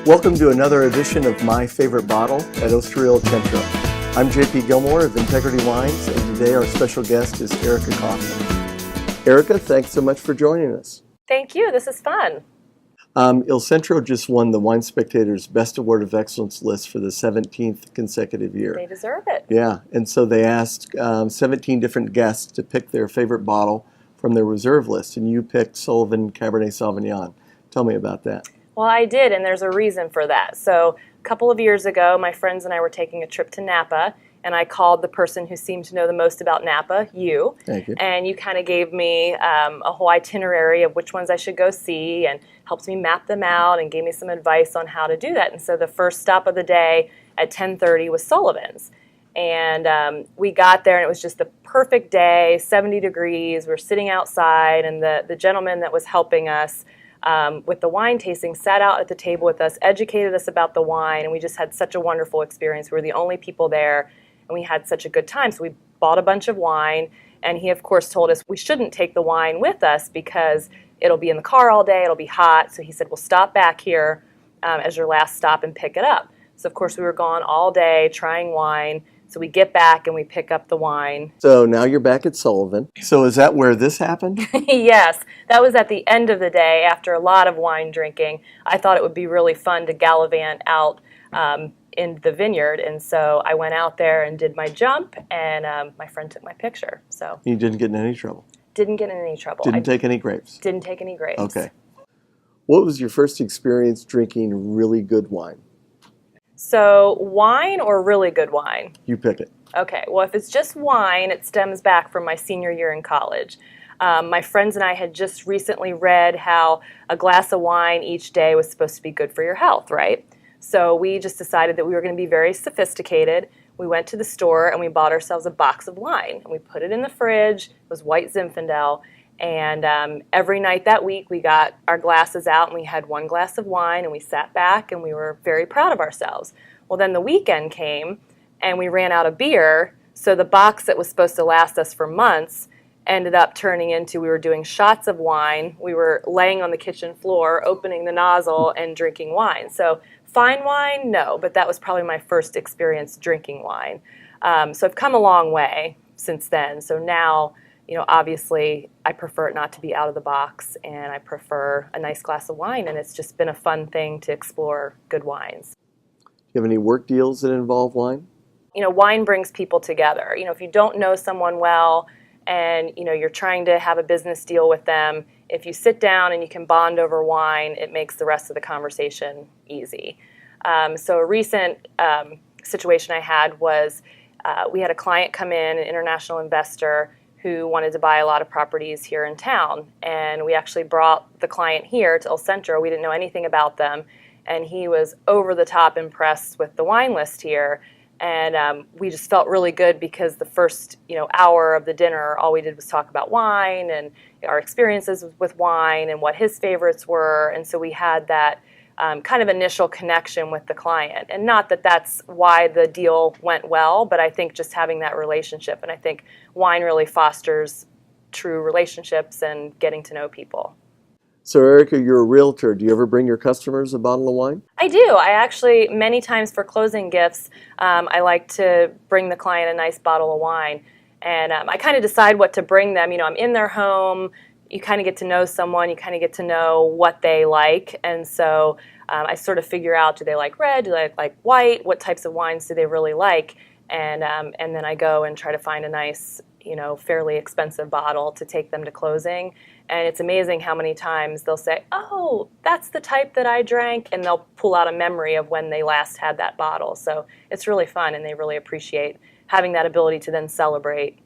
Welcome to another edition of My Favorite Bottle at Osteria IL Centro. I'm JP Gilmore of Integrity Wines, and today our special guest is Erika Kauffman. Erika, thanks so much for joining us. Thank you. This is fun. Il Centro just won the Wine Spectator's Best Award of Excellence list for the 17th consecutive year. They deserve it. Yeah, and so they asked 17 different guests to pick their favorite bottle from their reserve list, and you picked Sullivan Cabernet Sauvignon. Tell me about that. Well, I did, and there's a reason for that. So a couple of years ago, my friends and I were taking a trip to Napa, and I called the person who seemed to know the most about Napa, you. Thank you. And you kind of gave me a whole itinerary of which ones I should go see and helped me map them out and gave me some advice on how to do that. And so the first stop of the day at 10:30 was Sullivan's. And we got there, and it was just the perfect day, 70 degrees. We were sitting outside, and the gentleman that was helping us with the wine tasting sat out at the table with us, educated us about the wine, and we just had such a wonderful experience. We were the only people there, and we had such a good time. So we bought a bunch of wine, and he, of course, told us we shouldn't take the wine with us because it'll be in the car all day, it'll be hot. So he said, we'll stop back here as your last stop and pick it up. So, of course, we were gone all day trying wine. So we get back and we pick up the wine. So now you're back at Sullivan. So is that where this happened? Yes, that was at the end of the day after a lot of wine drinking. I thought it would be really fun to gallivant out in the vineyard. And so I went out there and did my jump, and my friend took my picture. So You didn't get in any trouble? Didn't get in any trouble. Didn't take any grapes? Didn't take any grapes. Okay. What was your first experience drinking really good wine? So wine or really good wine? You pick it. Okay, well, if it's just wine, it stems back from my senior year in college. My friends and I had just recently read how a glass of wine each day was supposed to be good for your health, right? So we just decided that we were going to be very sophisticated. We went to the store and we bought ourselves a box of wine. And we put it in the fridge. It was white Zinfandel. And every night that week, we got our glasses out, and we had one glass of wine, and we sat back, and we were very proud of ourselves. Well, then the weekend came, and we ran out of beer, so the box that was supposed to last us for months ended up turning into, we were doing shots of wine. We were laying on the kitchen floor, opening the nozzle, and drinking wine. So fine wine, no, but that was probably my first experience drinking wine. So I've come a long way since then. So now, obviously, I prefer it not to be out of the box, and I prefer a nice glass of wine, and it's just been a fun thing to explore good wines. Do you have any work deals that involve wine? Wine brings people together. If you don't know someone well and, you're trying to have a business deal with them, if you sit down and you can bond over wine, it makes the rest of the conversation easy. So a recent situation I had was we had a client come in, an international investor, who wanted to buy a lot of properties here in town. And we actually brought the client here to Il Centro. We didn't know anything about them. And he was over the top impressed with the wine list here. And we just felt really good because the first hour of the dinner, all we did was talk about wine and our experiences with wine and what his favorites were. And so we had that kind of initial connection with the client. And not that that's why the deal went well, but I think just having that relationship. And I think wine really fosters true relationships and getting to know people. So Erika, you're a realtor. Do you ever bring your customers a bottle of wine? I do. I actually, many times for closing gifts, I like to bring the client a nice bottle of wine. And I kind of decide what to bring them. I'm in their home. You kind of get to know someone, you kind of get to know what they like, and so I sort of figure out, do they like red, do they like white, what types of wines do they really like, and then I go and try to find a nice, fairly expensive bottle to take them to closing, and it's amazing how many times they'll say, oh, that's the type that I drank, and they'll pull out a memory of when they last had that bottle, so it's really fun, and they really appreciate having that ability to then celebrate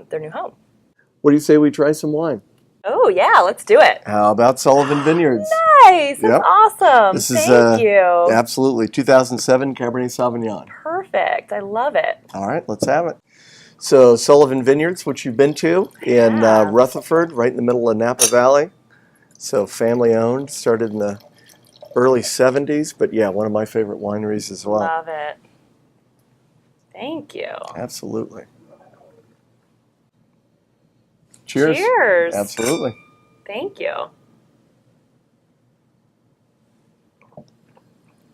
their new home. What do you say we try some wine? Oh, yeah, let's do it. How about Sullivan Vineyards? Nice. That's awesome. Thank you. Absolutely. 2007 Cabernet Sauvignon. Perfect. I love it. All right, let's have it. So Sullivan Vineyards, which you've been to in Rutherford, right in the middle of Napa Valley. So family owned, started in the early 70s, but yeah, one of my favorite wineries as well. Love it. Thank you. Absolutely. Cheers. Cheers. Absolutely. Thank you.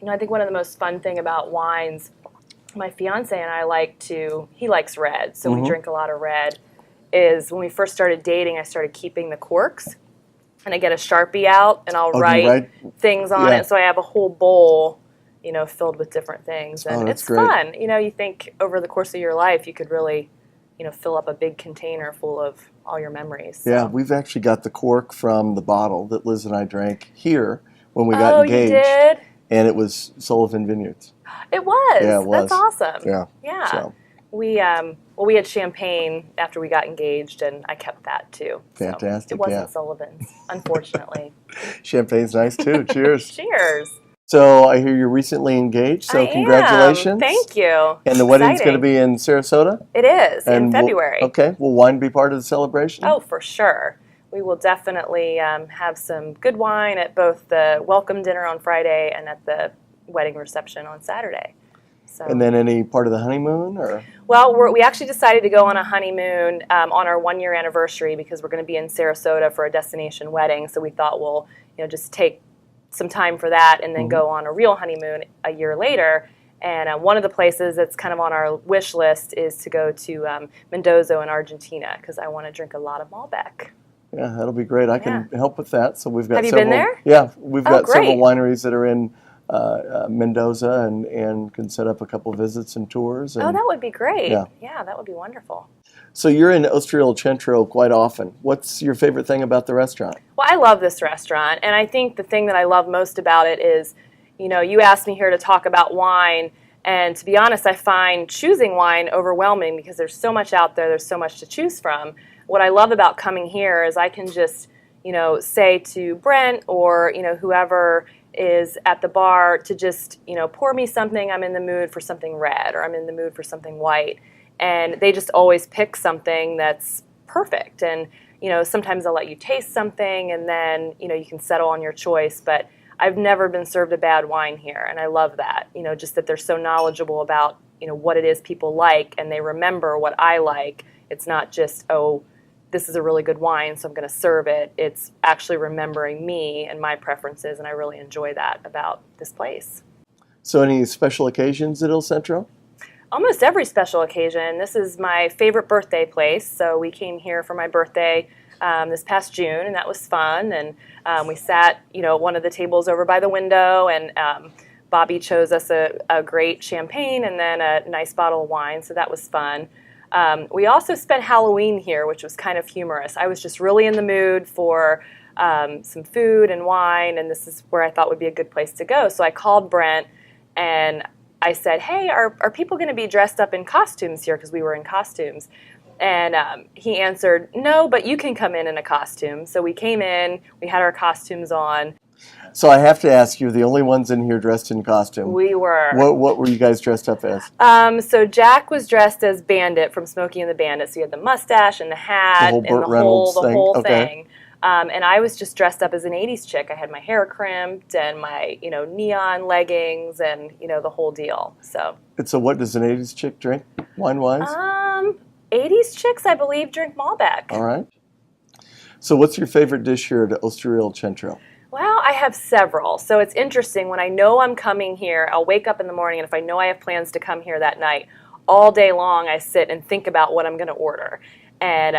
I think one of the most fun thing about wines, my fiance and I he likes red, so we drink a lot of red, is when we first started dating, I started keeping the corks, and I get a Sharpie out, and I'll write things on it, so I have a whole bowl, filled with different things, and it's great. fun. You think over the course of your life, you could really, fill up a big container full of all your memories. So. Yeah, we've actually got the cork from the bottle that Liz and I drank here when we got engaged. You did? And it was Sullivan Vineyards. It was. Yeah, it was. That's awesome. Yeah. So. We had champagne after we got engaged, and I kept that too. Fantastic. So it wasn't Sullivan's, unfortunately. Champagne's nice too. Cheers. Cheers. So I hear you're recently engaged. So congratulations. Thank you. And the wedding's going to be in Sarasota? It is in February. Will wine be part of the celebration? Oh, for sure. We will definitely have some good wine at both the welcome dinner on Friday and at the wedding reception on Saturday. So. And then any part of the honeymoon? Or? Well, we actually decided to go on a honeymoon on our 1-year anniversary because we're going to be in Sarasota for a destination wedding. So we thought we'll just take some time for that and then go on a real honeymoon a year later. And one of the places that's kind of on our wish list is to go to Mendoza in Argentina because I want to drink a lot of Malbec. Yeah, that'll be great. I can help with that. So we've got Have you been there? Yeah, we've got several great. wineries that are in Mendoza and can set up a couple of visits and tours. And, that would be great. Yeah, that would be wonderful. So you're in Osteria Il Centro quite often. What's your favorite thing about the restaurant? Well, I love this restaurant, and I think the thing that I love most about it is, you asked me here to talk about wine, and to be honest, I find choosing wine overwhelming because there's so much out there, there's so much to choose from. What I love about coming here is I can just, say to Brent or, whoever is at the bar to just, pour me something, I'm in the mood for something red, or I'm in the mood for something white. And they just always pick something that's perfect. And, sometimes they'll let you taste something and then, you can settle on your choice. But I've never been served a bad wine here. And I love that, just that they're so knowledgeable about, what it is people like and they remember what I like. It's not just, this is a really good wine, so I'm going to serve it. It's actually remembering me and my preferences, and I really enjoy that about this place. So any special occasions at Il Centro? Almost every special occasion. This is my favorite birthday place, so we came here for my birthday this past June, and that was fun. And we sat, at one of the tables over by the window, and Bobby chose us a great champagne and then a nice bottle of wine, so that was fun. We also spent Halloween here, which was kind of humorous. I was just really in the mood for some food and wine, and this is where I thought would be a good place to go. So I called Brent, and I said, hey, are people going to be dressed up in costumes here? Because we were in costumes. And he answered, no, but you can come in a costume. So we came in, we had our costumes on. So I have to ask you, the only ones in here dressed in costume. We were. What were you guys dressed up as? So Jack was dressed as Bandit from Smokey and the Bandit. So he had the mustache and the hat and the whole thing. And I was just dressed up as an 80s chick. I had my hair crimped and my, neon leggings and, the whole deal. So what does an 80s chick drink, wine-wise? 80s chicks, I believe, drink Malbec. All right. So what's your favorite dish here at Osteria Il Centro? Well, I have several. So it's interesting. When I know I'm coming here, I'll wake up in the morning, and if I know I have plans to come here that night, all day long I sit and think about what I'm going to order. And,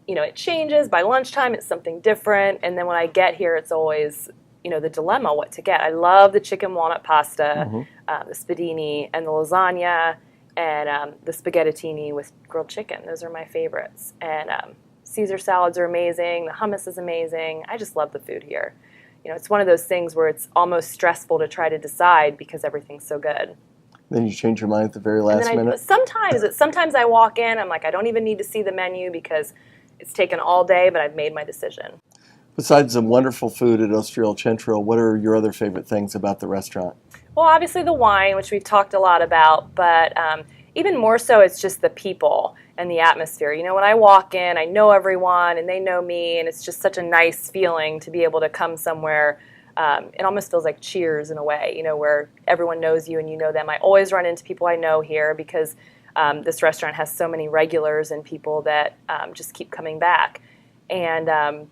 it changes. By lunchtime, it's something different. And then when I get here, it's always, the dilemma what to get. I love the chicken walnut pasta, the spadini, and the lasagna, and the spaghettini with grilled chicken. Those are my favorites. And Caesar salads are amazing. The hummus is amazing. I just love the food here. It's one of those things where it's almost stressful to try to decide because everything's so good. Then you change your mind at the very last minute? Sometimes I walk in, I'm like, I don't even need to see the menu because it's taken all day, but I've made my decision. Besides the wonderful food at Osteria Il Centro, what are your other favorite things about the restaurant? Well, obviously the wine, which we've talked a lot about, but even more so, it's just the people and the atmosphere. When I walk in, I know everyone and they know me, and it's just such a nice feeling to be able to come somewhere. It almost feels like Cheers in a way, where everyone knows you and you know them. I always run into people I know here because this restaurant has so many regulars and people that just keep coming back. And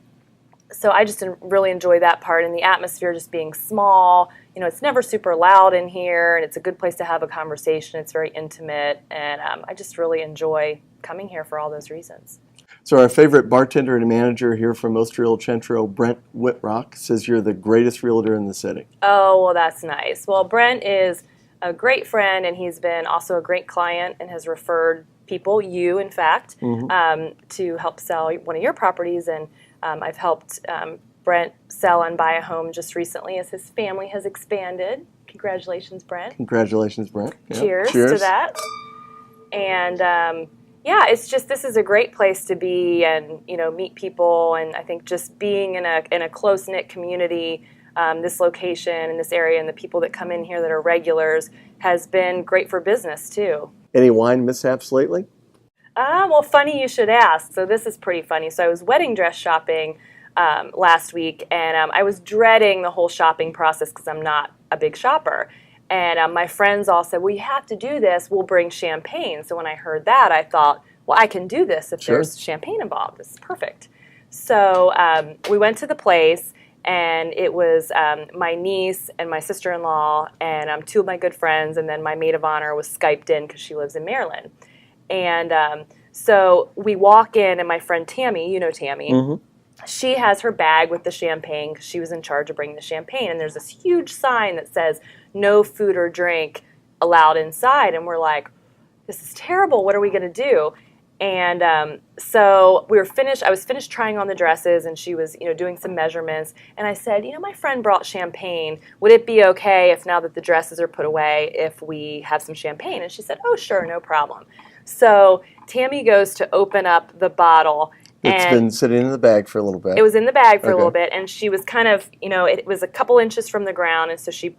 So I just really enjoy that part, and the atmosphere just being small. It's never super loud in here, and it's a good place to have a conversation. It's very intimate, and I just really enjoy coming here for all those reasons. So our favorite bartender and manager here from Osteria IL Centro, Brent Whitrock, says you're the greatest realtor in the city. Oh, well, that's nice. Well, Brent is a great friend, and he's been also a great client and has referred people, you in fact, to help sell one of your properties. And I've helped Brent sell and buy a home just recently as his family has expanded. Congratulations, Brent. Congratulations, Brent. Yep. Cheers to that. And yeah, it's just, this is a great place to be and, meet people. And I think just being in a close-knit community, this location and this area and the people that come in here that are regulars has been great for business too. Any wine mishaps lately? Well, funny you should ask. So this is pretty funny. So I was wedding dress shopping last week, and I was dreading the whole shopping process because I'm not a big shopper. And my friends all said, well, you have to do this. We'll bring champagne. So when I heard that, I thought, well, I can do this if there's champagne involved. This is perfect. So we went to the place, and it was my niece and my sister-in-law and two of my good friends, and then my maid of honor was Skyped in because she lives in Maryland. And so we walk in, and my friend Tammy, you know Tammy, she has her bag with the champagne because she was in charge of bringing the champagne. And there's this huge sign that says, no food or drink allowed inside. And we're like, this is terrible. What are we going to do? And so we were finished. I was finished trying on the dresses, and she was, doing some measurements. And I said, my friend brought champagne. Would it be okay if now that the dresses are put away, if we have some champagne? And she said, oh, sure, no problem. So Tammy goes to open up the bottle. It's been sitting in the bag for a little bit. It was in the bag for a little bit, and she was kind of, it was a couple inches from the ground, and so she,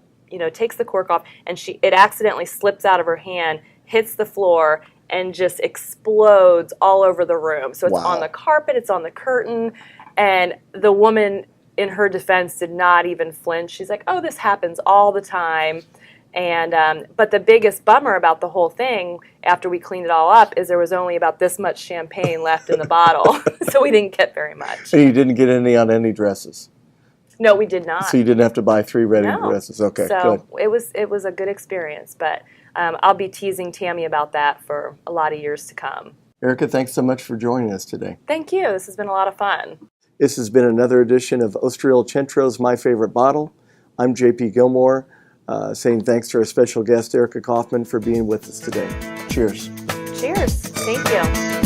takes the cork off, and it accidentally slips out of her hand, hits the floor, and just explodes all over the room. So it's on the carpet, it's on the curtain, and the woman, in her defense, did not even flinch. She's like, oh, this happens all the time. And but the biggest bummer about the whole thing, after we cleaned it all up, is there was only about this much champagne left in the bottle, so we didn't get very much. And you didn't get any on any dresses? No, we did not. So you didn't have to buy 3 ready dresses? Okay, so good. it was a good experience, but I'll be teasing Tammy about that for a lot of years to come. Erika, thanks so much for joining us today. Thank you. This has been a lot of fun. This has been another edition of Osteria IL Centro's My Favorite Bottle. I'm JP Gilmore, saying thanks to our special guest, Erika Kauffman, for being with us today. Cheers. Cheers. Thank you.